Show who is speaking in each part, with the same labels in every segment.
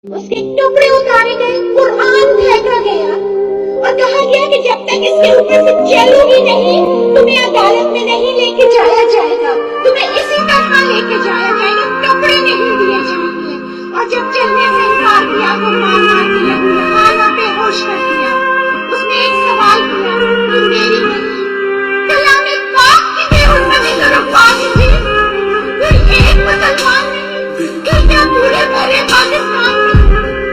Speaker 1: उसके टुकड़े उतारे गए, कुरान फेंका गया और कहा गया कि जब तक इसके ऊपर से चलोगी नहीं, तुम्हें अदालत में नहीं लेके जाया जाएगा, तुम्हें इसी तरह लेके जाया जाएगा, टुकड़े नहीं दिए जाएंगे। और जब चलने से इनकार किया तो मार मार के लगी, खाना बेहोश कर दिया। उसने एक सवाल किया कि मेरी नहीं, कलाम पाक की बेहुरमती करो पाक थी, कोई एक मुसलमान नहीं, क्या पूरे भरे पाकिस्तान में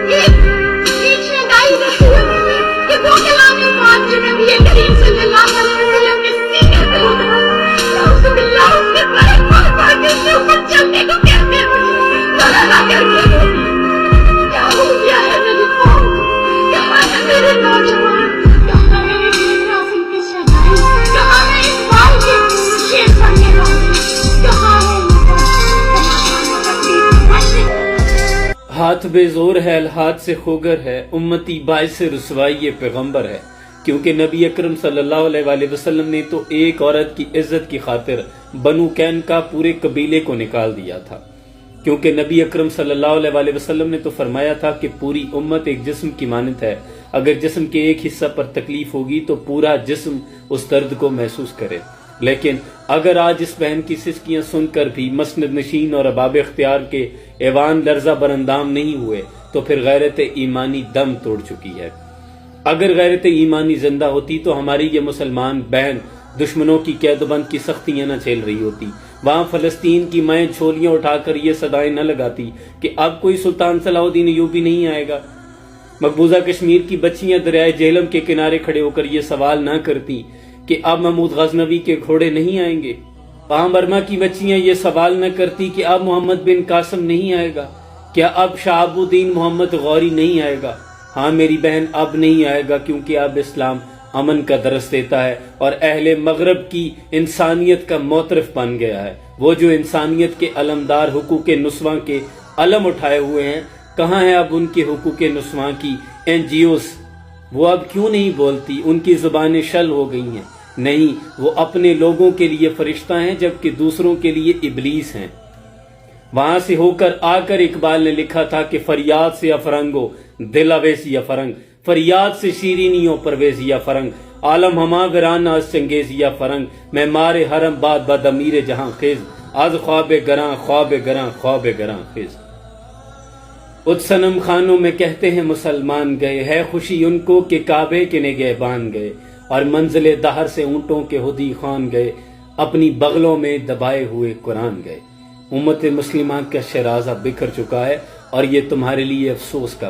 Speaker 1: एक लगाई रसूल नहीं कि वो कलाम पाक जो नबी करीम सल्लल्लाहु अलैहि वसल्लम के सीने पे उतरा, नाउज़ुबिल्लाह उसके बड़े पाक के ऊपर चलने को कहते हैं, बड़ा करके क्या हो गया है मेरी कौम, कहाँ है मेरे नौजवान, कहाँ है मेरे नाज़िम के शहनाई, कहाँ है इस बाल के शेर बनने वाले, कहाँ है
Speaker 2: हाथ बेजोर है, हाथ से खोगर है, उम्मती बाइस से रुसवाई ये पैगंबर है। क्योंकि नबी अकरम सल्लल्लाहु अलैहि वसल्लम ने तो एक औरत की इज्जत की खातिर बनु कैन का पूरे कबीले को निकाल दिया था। क्योंकि नबी अकरम सल्लल्लाहु अलैहि वसल्लम ने तो फरमाया था कि पूरी उम्मत एक जिस्म की मानत है, अगर जिस्म के एक हिस्सा पर तकलीफ होगी तो पूरा जिस्म उस दर्द को महसूस करे। लेकिन अगर आज इस बहन की सिसकियां सुनकर भी मसनद नशीन और अरबाब इख्तियार के ऐवान लर्जा बरंदाम नहीं हुए तो फिर गैरत ईमानी दम तोड़ चुकी है। अगर गैरत ईमानी जिंदा होती तो हमारी ये मुसलमान बहन दुश्मनों की कैदबंद की सख्तियां न झेल रही होती। वहां फलस्तीन की माएँ झोलियां उठाकर ये सदाएं न लगाती कि अब कोई सुल्तान सलाहुद्दीन अय्यूबी नहीं आएगा। मकबूजा कश्मीर की बच्चियां दरियाए झेलम के किनारे खड़े होकर ये सवाल न करती कि अब महमूद गजनवी के घोड़े नहीं आएंगे। वहां बर्मा की बच्चियां ये सवाल न करती कि अब मोहम्मद बिन कासिम नहीं आएगा, क्या अब शहाबुद्दीन मोहम्मद गौरी नहीं आएगा। हाँ मेरी बहन, अब नहीं आएगा, क्योंकि अब इस्लाम अमन का दरस देता है और अहले मगरब की इंसानियत का मोतरफ बन गया है। वो जो इंसानियत के अलमदार हुकूक नुस्वां के अलम उठाए हुए हैं, कहाँ है अब उनके हुकूक नुस्वां की NGOs? वो अब क्यों नहीं बोलती? उनकी जुबानें शल हो गई हैं। नहीं, वो अपने लोगों के लिए फरिश्ता हैं जबकि दूसरों के लिए इबलीस हैं। वहां से होकर आकर इकबाल ने लिखा था कि फरियाद से अफरंगो दिल अवेसिया फरंग, फरियाद से शीरीनियों परवेजिया फरंग, आलम हमा गराना आज चंगेजिया फरंग, मैं मारे हरम बाद बाद अमीर जहां खेज, आज ख्वाब गरां ख्वाब गरां ख्वाब गरां खेज। उस सनम खानों में कहते हैं मुसलमान गए, है खुशी उनको कि काबे के निगहबान गए, और मंजिले दहर से ऊंटों के हुदी खान गए, अपनी बगलों में दबाए हुए कुरान गए। उम्मत मुस्लिमा का शराजा बिखर चुका है और ये तुम्हारे लिए अफसोस का